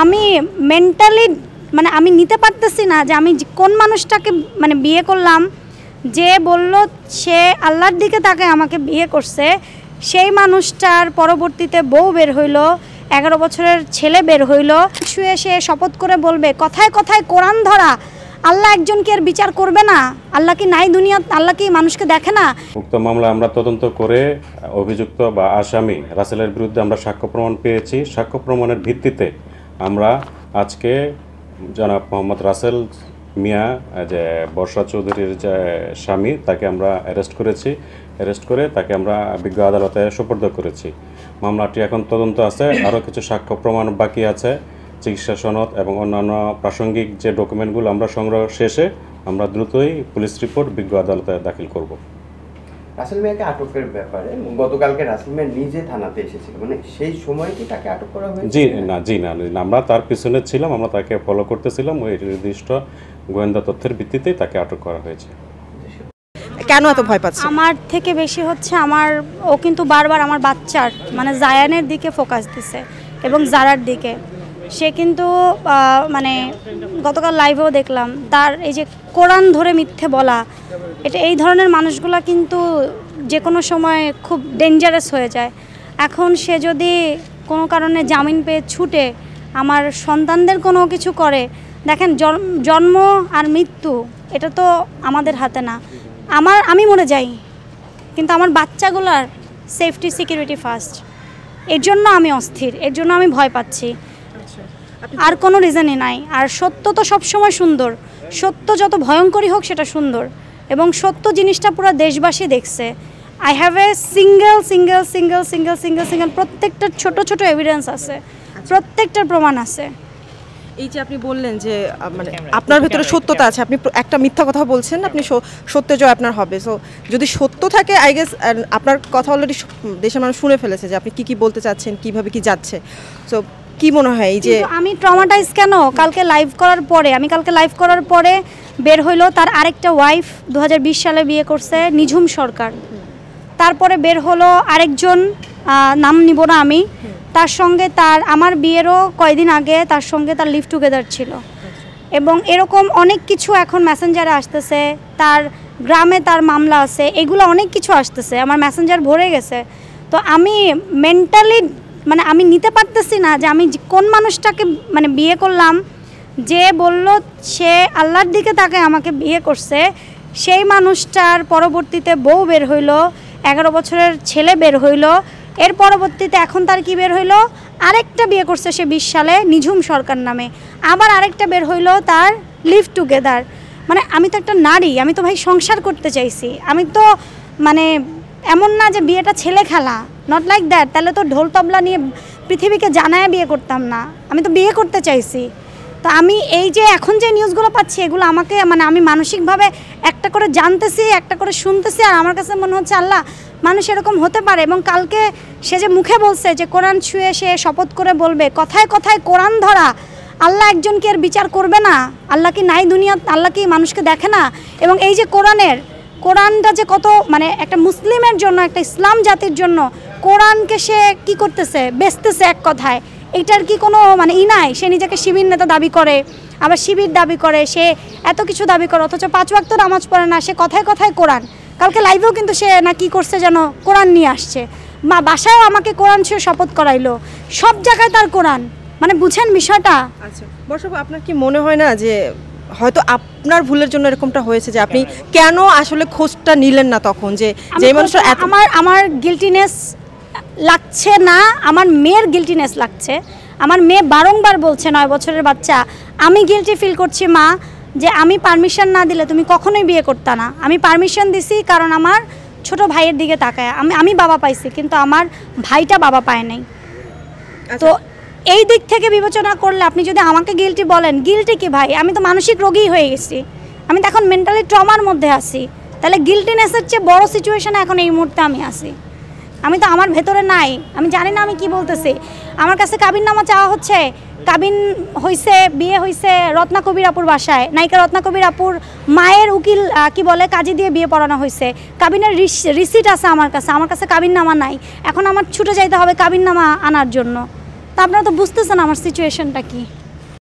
আমি মেন্টালি মানে আমি নিতে পারতেছি না যে আমি কোন মানুষটাকে মানে বিয়ে করলাম, যে বলল সে আল্লাহর দিকে তাকে আমাকে বিয়ে করছে, সেই মানুষটার পরবর্তীতে বউ বের হইলো, 11 বছরের ছেলে বের হইলো, শুয়ে সে শপথ করে বলবে কথায় কথায় কোরআন ধরা, আল্লাহ একজনকে এর বিচার করবে না, আল্লাহ কি নাই দুনিয়া, আল্লাহ কি মানুষকে দেখে না। উক্ত মামলা আমরা তদন্ত করে অভিযুক্ত বা আসামি রাসেলের বিরুদ্ধে আমরা সাক্ষ্য প্রমাণ পেয়েছি। সাক্ষ্য প্রমাণের ভিত্তিতে আমরা আজকে জনাব মোহাম্মদ রাসেল মিয়া যে বর্ষা চৌধুরীর যে স্বামী তাকে আমরা অ্যারেস্ট করেছি। অ্যারেস্ট করে তাকে আমরা বিজ্ঞ আদালতে সোপর্দ করেছি। মামলাটি এখন তদন্ত আছে, আরও কিছু সাক্ষ্য প্রমাণ বাকি আছে, চিকিৎসা সনদ এবং অন্যান্য প্রাসঙ্গিক যে ডকুমেন্টগুলো আমরা সংগ্রহ শেষে আমরা দ্রুতই পুলিশ রিপোর্ট বিজ্ঞ আদালতে দাখিল করব। রাসেল মিয়াকে আটকের ব্যাপারে গতকালকে রাসেল মিয়া নিজে থানাতে এসেছিল, মানে সেই সময় কি তাকে আটক করা হয়েছে? জি না, আমরা তার পিছনে ছিলাম, আমরা তাকে ফলো করতেছিলাম, ওই নির্দিষ্ট গোয়েন্দা তথ্যের ভিত্তিতেই তাকে আটক করা হয়েছে। কেন এত ভয় পাচ্ছে? আমার থেকে বেশি হচ্ছে ও কিন্তু বারবার আমার বাচ্চার মানে জায়ানের দিকে ফোকাস দিছে এবং জারার দিকে। সে কিন্তু মানে গতকাল লাইভেও দেখলাম তার এই যে কোরআন ধরে মিথ্যে বলা, এই ধরনের মানুষগুলা কিন্তু যে কোনো সময় খুব ডেঞ্জারাস হয়ে যায়। এখন সে যদি কোনো কারণে জামিন পেয়ে ছুটে আমার সন্তানদের কোনো কিছু করে, দেখেন জন্ম আর মৃত্যু এটা তো আমাদের হাতে না। আমি মরে যাই, কিন্তু আমার বাচ্চাগুলার সেফটি সিকিউরিটি ফার্স্ট। এর জন্য আমি অস্থির, এর জন্য আমি ভয় পাচ্ছি, আর কোনো রিজনই নাই। আর সত্য তো সবসময় সুন্দর, সত্য যত ভয়ঙ্করই হোক সেটা সুন্দর, এবং সত্য জিনিসটা পুরো দেশবাসী দেখছে। আই হ্যাভ এ সিঙ্গেল প্রত্যেকটা ছোট ছোট এভিডেন্স আছে, প্রত্যেকটার প্রমাণ আছে। এই যে আপনি বললেন যে মানে আপনার ভেতরে সত্যতা আছে, আপনি একটা মিথ্যা কথা বলছেন, আপনি সত্যে জয় আপনার হবে। সো যদি সত্য থাকে আই গেস আপনার কথা অলরেডি দেশের মানুষ শুনে ফেলেছে যে আপনি কি বলতে চাচ্ছেন, কিভাবে কি যাচ্ছে। সো কি মনে হয় এই যে আমি ট্রমাটাইজ কেন? কালকে লাইভ করার পরে বের হইলো তার আরেকটা ওয়াইফ 2020 সালে বিয়ে করছে নিঝুম সরকার। তারপরে বের হলো আরেকজন, নাম নিব না আমি, তার সঙ্গে আমার বিয়েরও কয়েকদিন আগে তার সঙ্গে তার লিভ টুগেদার ছিল। এবং এরকম অনেক কিছু এখন মেসেঞ্জারে আসতেছে, তার গ্রামে তার মামলা আছে, এগুলো অনেক কিছু আসতেছে, আমার মেসেঞ্জার ভরে গেছে। তো আমি মেন্টালি মানে আমি নিতে পারতেছি না যে আমি কোন মানুষটাকে মানে বিয়ে করলাম, যে বলল সে আল্লাহর দিকে তাকে আমাকে বিয়ে করছে, সেই মানুষটার পরবর্তীতে বউ বের হইলো, 11 বছরের ছেলে বের হইলো, এর পরবর্তীতে এখন তার কি বের হইলো, আরেকটা বিয়ে করছে সে 20 সালে নিঝুম সরকার নামে, আবার আরেকটা বের হইলো তার লিভ টুগেদার। মানে আমি তো একটা নারী, আমি তো ভাই সংসার করতে চাইছি, আমি তো মানে এমন না যে বিয়েটা ছেলে খেলা, নট লাইক দ্যাট। তাহলে তো ঢোল তবলা নিয়ে পৃথিবীকে জানায় বিয়ে করতাম না, আমি তো বিয়ে করতে চাইছি। তো আমি এই যে এখন যে নিউজগুলো পাচ্ছি এগুলো আমাকে মানে আমি মানসিকভাবে একটা করে জানতেছি, একটা করে শুনতেছি, আর আমার কাছে মনে হচ্ছে আল্লাহ মানুষ এরকম হতে পারে। এবং কালকে সে যে মুখে বলছে যে কোরআন ছুঁয়ে সে শপথ করে বলবে কথায় কথায় কোরআন ধরা, আল্লাহ একজনকে এর বিচার করবে না, আল্লাহ কি নাই দুনিয়া, আল্লাহ কি মানুষকে দেখে না। এবং এই যে কোরআনটা যে কত মানে একটা মুসলিমের জন্য, একটা ইসলাম জাতির জন্য কোরআনকে সে কি করতেছে, বেচতেছে এক কথায়, এইটার কি কোনো মানে নাই? সে নিজেকে শিবির নেতা দাবি করে, আবার শিবির দাবি করে, সে এত কিছু দাবি করে, অথচ 5 ওয়াক্ত নামাজ পড়ে না, সে কথায় কথায় কোরআন। কালকে লাইভেও কিন্তু সে না কি করছে যেন কোরআন নিয়ে আসছে, বাসায়ও আমাকে কোরআন সে শপথ করাইলো, সব জায়গায় তার কোরআন। মানে বুঝেন বিষয়টা? আচ্ছা বর্ষা, আপনার কি মনে হয় না যে হয়তো আপনার ভুলের জন্য এরকমটা হয়েছে, যে আপনি কেন আসলে খোঁজটা নিলেন না তখন? যে মানুষটা আমার গিল্টিনেস লাগছে না, আমার মেয়ের গিল্টিনেস লাগছে। আমার মেয়ে বারংবার বলছে, 9 বছরের বাচ্চা, আমি গিল্টি ফিল করছি মা, যে আমি পারমিশন না দিলে তুমি কখনোই বিয়ে করতে না। আমি পারমিশন দিছি কারণ আমার ছোট ভাইয়ের দিকে তাকায় আমি বাবা পাইছি, কিন্তু আমার ভাইটা বাবা পায় নাই। তো এই দিক থেকে বিবেচনা করলে আপনি যদি আমাকে গিল্টি বলেন, গিল্টি কি ভাই? আমি তো মানসিক রোগী হয়ে গেছি, আমি তো এখন মেন্টালি ট্রমার মধ্যে আছি। তাহলে গিল্টিনেসের চেয়ে বড় সিচুয়েশনে এখন এই মুহূর্তে আমি আছি। আমি তো আমার ভেতরে নাই, আমি জানি না আমি কি বলতেছি। আমার কাছে কাবিননামা চাওয়া হচ্ছে, কাবিন হইছে, বিয়ে হইছে রত্না কবির আপুর বাসায়, নায়িকা রত্না কবির আপুর মায়ের উকিল কি বলে কাজী দিয়ে বিয়ে পড়ানো হয়েছে, কাবিনের রিসিট আছে আমার কাছে কাবিননামা নাই। এখন আমার ছুটে যাইতে হবে কাবিননামা আনার জন্য। তা আপনারা তো বুঝতেছেন আমার সিচুয়েশনটা কি।